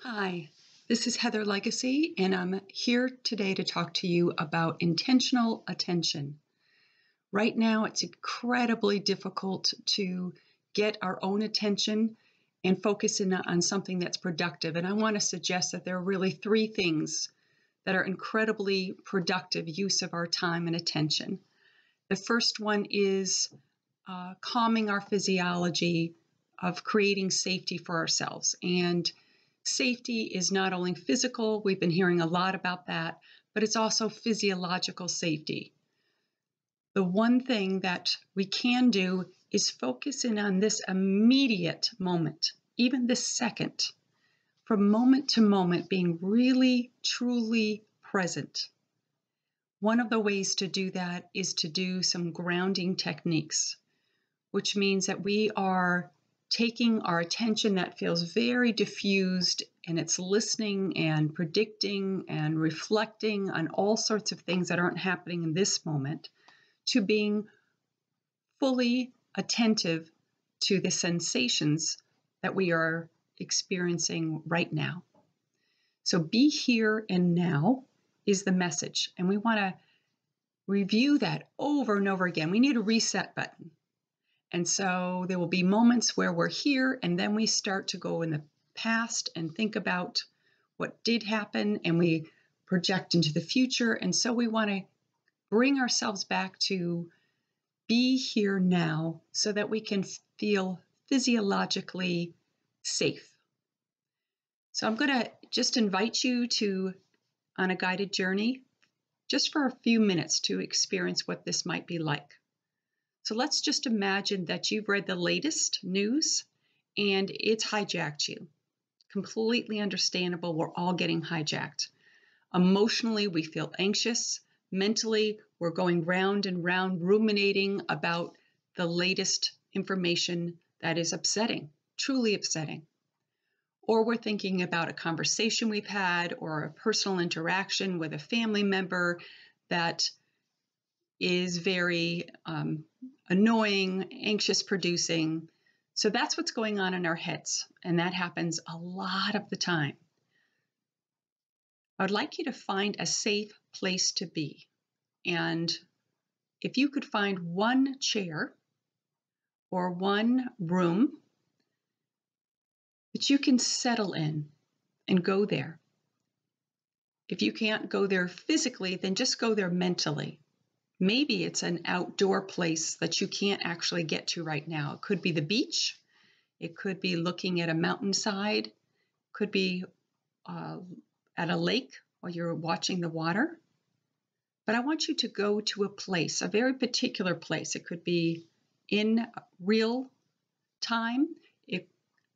Hi, this is Heather Legacy, and I'm here today to talk to you about intentional attention. Right now, it's incredibly difficult to get our own attention and focus in on something that's productive. And I want to suggest that there are really three things that are incredibly productive use of our time and attention. The first one is calming our physiology of creating safety for ourselves. And safety is not only physical, we've been hearing a lot about that, but it's also physiological safety. The one thing that we can do is focus in on this immediate moment, even this second, from moment to moment, being really, truly present. One of the ways to do that is to do some grounding techniques, which means that we are taking our attention that feels very diffused and it's listening and predicting and reflecting on all sorts of things that aren't happening in this moment to being fully attentive to the sensations that we are experiencing right now. So be here and now is the message. And we want to review that over and over again. We need a reset button. And so there will be moments where we're here and then we start to go in the past and think about what did happen and we project into the future. And so we want to bring ourselves back to be here now so that we can feel physiologically safe. So I'm going to just invite you on a guided journey just for a few minutes to experience what this might be like. So let's just imagine that you've read the latest news and it's hijacked you. Completely understandable. We're all getting hijacked. Emotionally, we feel anxious. Mentally, we're going round and round ruminating about the latest information that is upsetting, truly upsetting. Or we're thinking about a conversation we've had or a personal interaction with a family member that is very annoying, anxious producing. So that's what's going on in our heads. And that happens a lot of the time. I would like you to find a safe place to be. And if you could find one chair or one room that you can settle in and go there. If you can't go there physically, then just go there mentally. Maybe it's an outdoor place that you can't actually get to right now. It could be the beach. It could be looking at a mountainside. It could be at a lake while you're watching the water. But I want you to go to a place, a very particular place. It could be in real time. It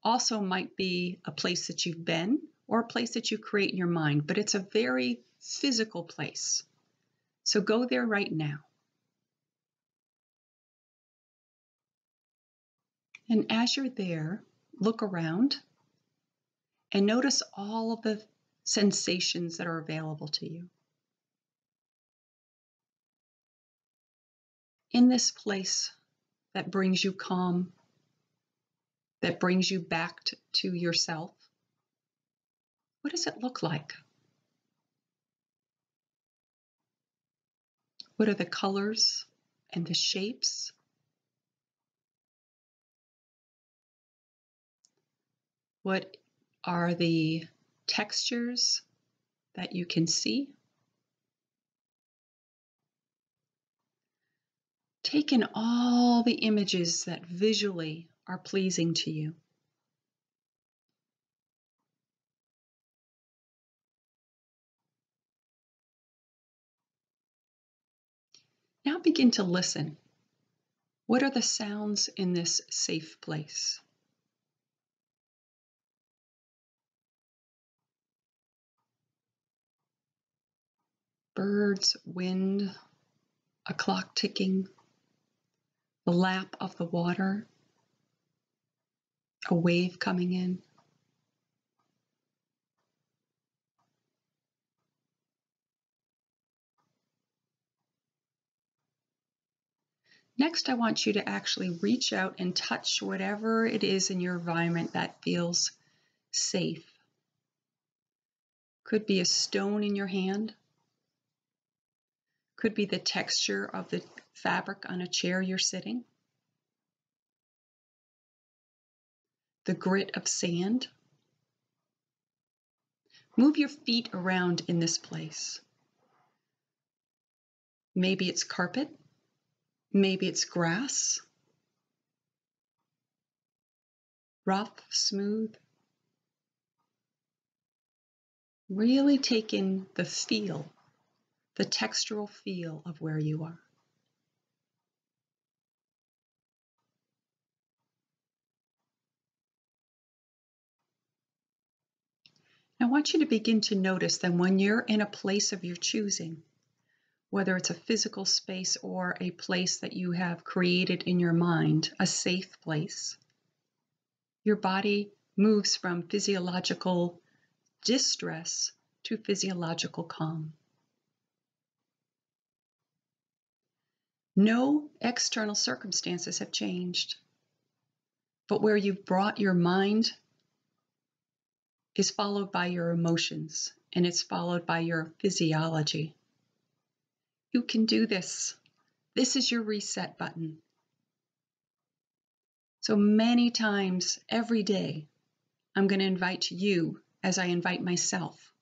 also might be a place that you've been or a place that you create in your mind, but it's a very physical place. So go there right now. And as you're there, look around and notice all of the sensations that are available to you. In this place that brings you calm, that brings you back to yourself, what does it look like? What are the colors and the shapes? What are the textures that you can see? Take in all the images that visually are pleasing to you. Now begin to listen. What are the sounds in this safe place? Birds, wind, a clock ticking, the lap of the water, a wave coming in. Next, I want you to actually reach out and touch whatever it is in your environment that feels safe. Could be a stone in your hand. Could be the texture of the fabric on a chair you're sitting. The grit of sand. Move your feet around in this place. Maybe it's carpet. Maybe it's grass. Rough, smooth. Really take in the feel, the textural feel of where you are. I want you to begin to notice that when you're in a place of your choosing, whether it's a physical space or a place that you have created in your mind, a safe place, your body moves from physiological distress to physiological calm. No external circumstances have changed, but where you've brought your mind is followed by your emotions, and it's followed by your physiology. You can do this. This is your reset button. So many times every day, I'm going to invite you, as I invite myself,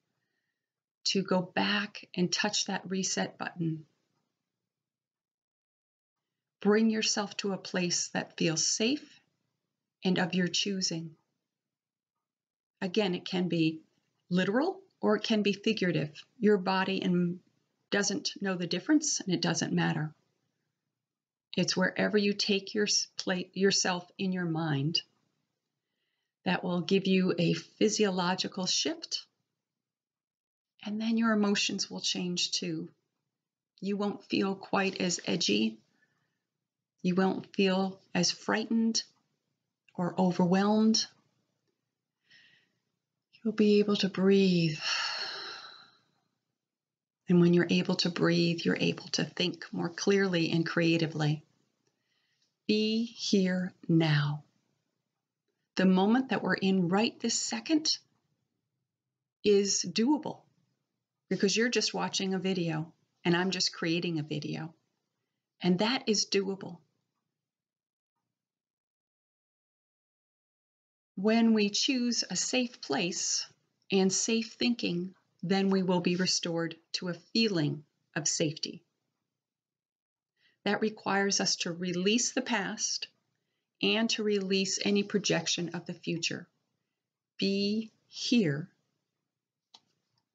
to go back and touch that reset button. Bring yourself to a place that feels safe and of your choosing. Again, it can be literal or it can be figurative. Your body doesn't know the difference, and it doesn't matter. It's wherever you take yourself in your mind that will give you a physiological shift, and then your emotions will change too. You won't feel quite as edgy. You won't feel as frightened or overwhelmed. You'll be able to breathe. And when you're able to breathe, you're able to think more clearly and creatively. Be here now. The moment that we're in right this second is doable because you're just watching a video and I'm just creating a video. And that is doable. When we choose a safe place and safe thinking, then we will be restored to a feeling of safety. That requires us to release the past and to release any projection of the future. Be here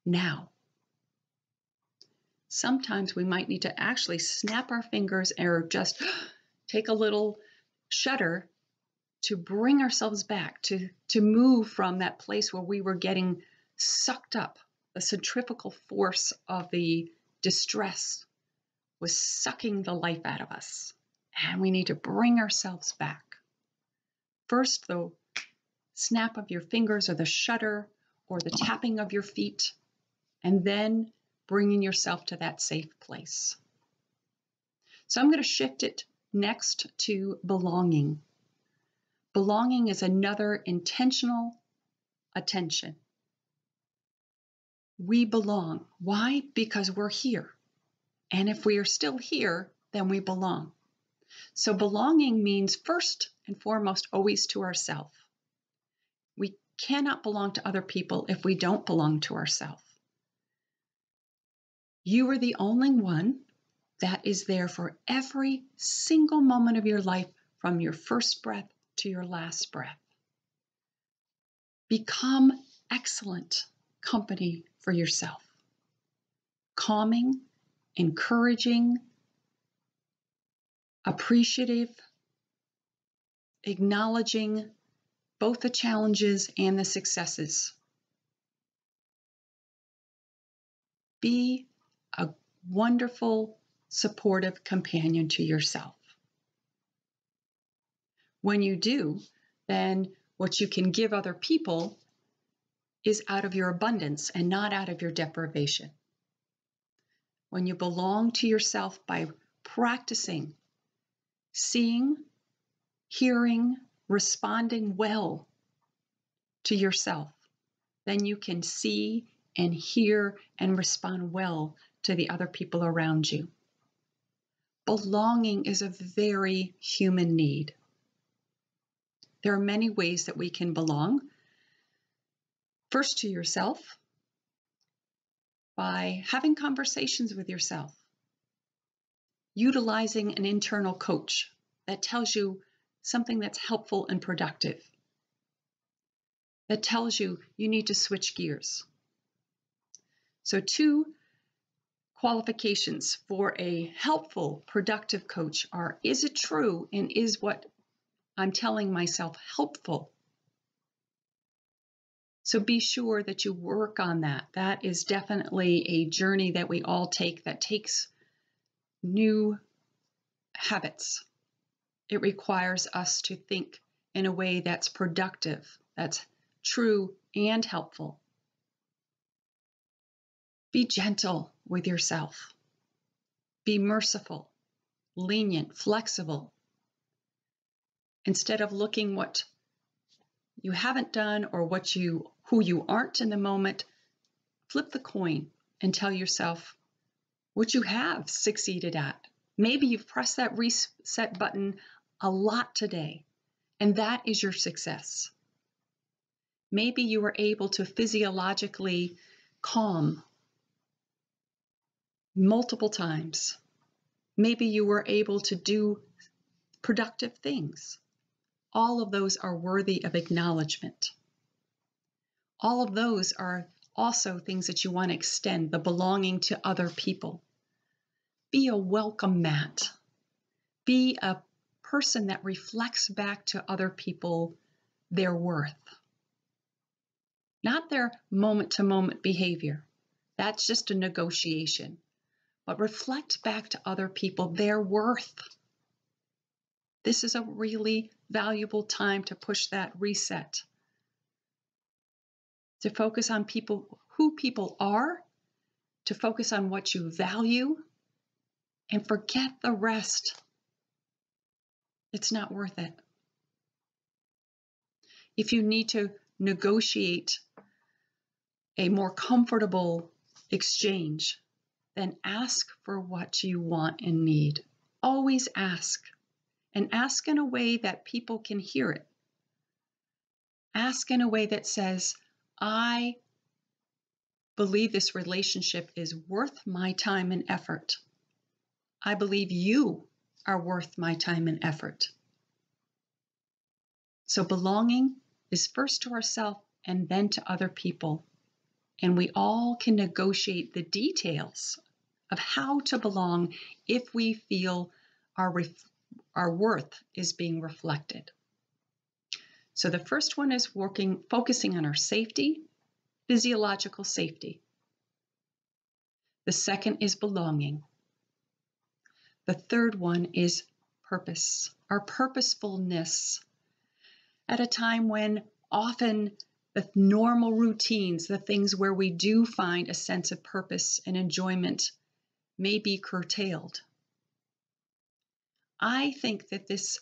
now. Sometimes we might need to actually snap our fingers or just take a little shudder to bring ourselves back, to move from that place where we were getting sucked up. The centrifugal force of the distress was sucking the life out of us. And we need to bring ourselves back. First, the snap of your fingers or the shudder or the tapping of your feet, and then bringing yourself to that safe place. So I'm going to shift it next to belonging. Belonging is another intentional attention. We belong. Why? Because we're here. And if we are still here, then we belong. So belonging means first and foremost always to ourselves. We cannot belong to other people if we don't belong to ourselves. You are the only one that is there for every single moment of your life, from your first breath to your last breath. Become excellent company for yourself. Calming, encouraging, appreciative, acknowledging both the challenges and the successes. Be a wonderful, supportive companion to yourself. When you do, then what you can give other people is out of your abundance and not out of your deprivation. When you belong to yourself by practicing, seeing, hearing, responding well to yourself, then you can see and hear and respond well to the other people around you. Belonging is a very human need. There are many ways that we can belong. First, to yourself, by having conversations with yourself, utilizing an internal coach that tells you something that's helpful and productive, that tells you you need to switch gears. So 2 qualifications for a helpful, productive coach are, is it true and is what I'm telling myself helpful? So be sure that you work on that. That is definitely a journey that we all take that takes new habits. It requires us to think in a way that's productive, that's true and helpful. Be gentle with yourself. Be merciful, lenient, flexible. Instead of looking what you haven't done or who you aren't in the moment, flip the coin and tell yourself what you have succeeded at. Maybe you've pressed that reset button a lot today, and that is your success. Maybe you were able to physiologically calm multiple times. Maybe you were able to do productive things. All of those are worthy of acknowledgement. All of those are also things that you want to extend, the belonging to other people. Be a welcome mat. Be a person that reflects back to other people their worth. Not their moment-to-moment behavior. That's just a negotiation. But reflect back to other people their worth. This is a really valuable time to push that reset. To focus on who people are, to focus on what you value, and forget the rest. It's not worth it. If you need to negotiate a more comfortable exchange, then ask for what you want and need. Always ask, and ask in a way that people can hear it. Ask in a way that says, I believe this relationship is worth my time and effort. I believe you are worth my time and effort. So belonging is first to ourselves and then to other people. And we all can negotiate the details of how to belong if we feel our worth is being reflected. So the first one is focusing on our safety, physiological safety. The second is belonging. The third one is purpose, our purposefulness. At a time when often the normal routines, the things where we do find a sense of purpose and enjoyment, may be curtailed. I think that this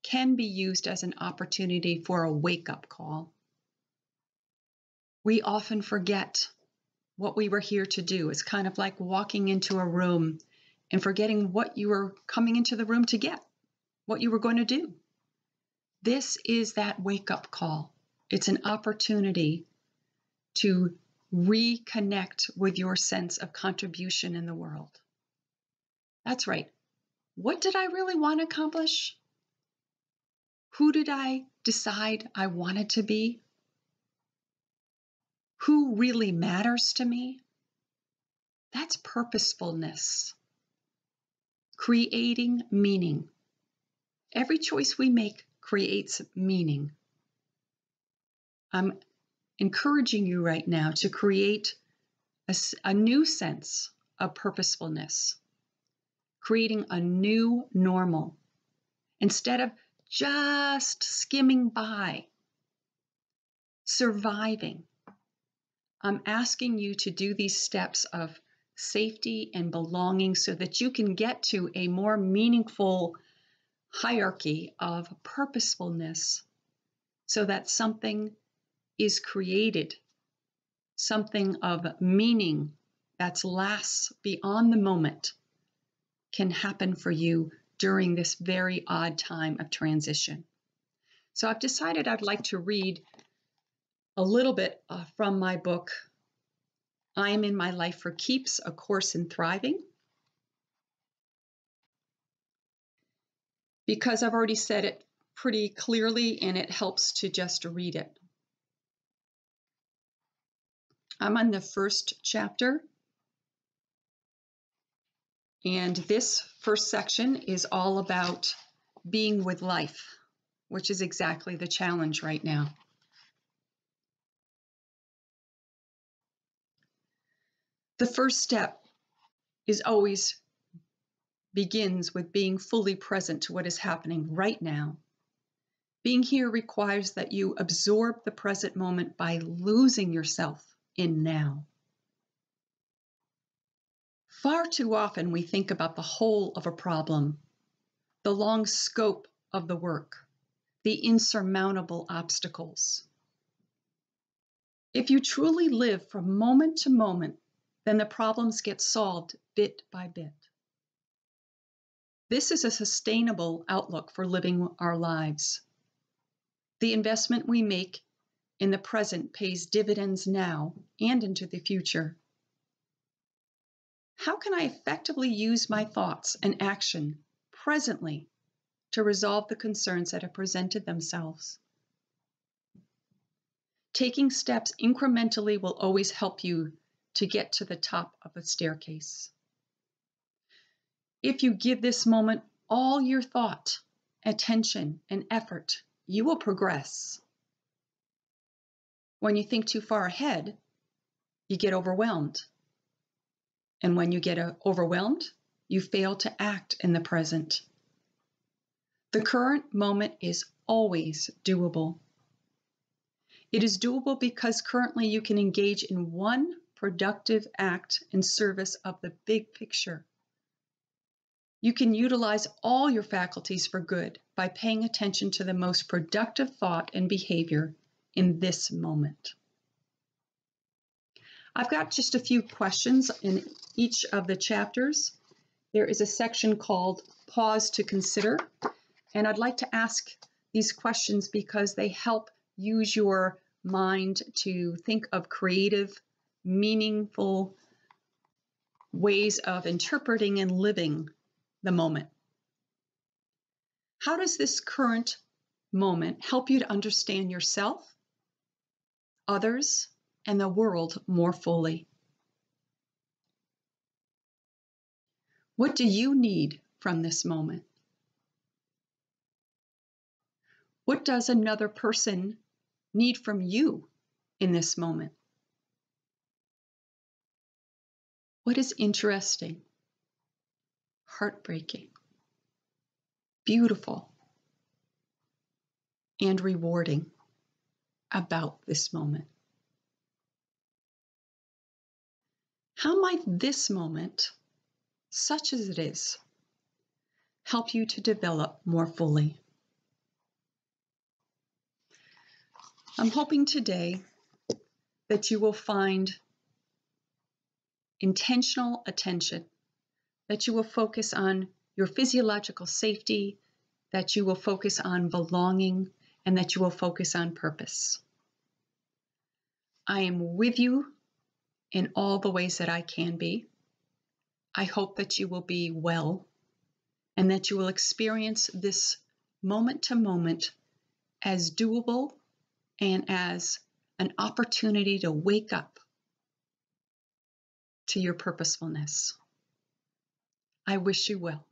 can be used as an opportunity for a wake-up call. We often forget what we were here to do. It's kind of like walking into a room and forgetting what you were coming into the room to get, what you were going to do. This is that wake-up call. It's an opportunity to reconnect with your sense of contribution in the world. That's right. What did I really want to accomplish? Who did I decide I wanted to be? Who really matters to me? That's purposefulness. Creating meaning. Every choice we make creates meaning. I'm encouraging you right now to create a new sense of purposefulness, creating a new normal. Instead of just skimming by, surviving, I'm asking you to do these steps of safety and belonging so that you can get to a more meaningful hierarchy of purposefulness so that something is created something of meaning that lasts beyond the moment can happen for you during this very odd time of transition. So I've decided I'd like to read a little bit from my book, I Am in My Life for Keeps, A Course in Thriving, because I've already said it pretty clearly and it helps to just read it. I'm on the first chapter, and this first section is all about being with life, which is exactly the challenge right now. The first step is always begins with being fully present to what is happening right now. Being here requires that you absorb the present moment by losing yourself in now. Far too often we think about the whole of a problem, the long scope of the work, the insurmountable obstacles. If you truly live from moment to moment, then the problems get solved bit by bit. This is a sustainable outlook for living our lives. The investment we make in the present pays dividends now and into the future. How can I effectively use my thoughts and action presently to resolve the concerns that have presented themselves? Taking steps incrementally will always help you to get to the top of a staircase. If you give this moment all your thought, attention, and effort, you will progress. When you think too far ahead, you get overwhelmed. And when you get overwhelmed, you fail to act in the present. The current moment is always doable. It is doable because currently you can engage in one productive act in service of the big picture. You can utilize all your faculties for good by paying attention to the most productive thought and behavior in this moment. I've got just a few questions in each of the chapters. There is a section called Pause to Consider, and I'd like to ask these questions because they help use your mind to think of creative, meaningful ways of interpreting and living the moment. How does this current moment help you to understand yourself, others, and the world more fully? What do you need from this moment? What does another person need from you in this moment? What is interesting, heartbreaking, beautiful, and rewarding about this moment? How might this moment, such as it is, help you to develop more fully? I'm hoping today that you will find intentional attention, that you will focus on your physiological safety, that you will focus on belonging, and that you will focus on purpose. I am with you in all the ways that I can be. I hope that you will be well and that you will experience this moment to moment as doable and as an opportunity to wake up to your purposefulness. I wish you well.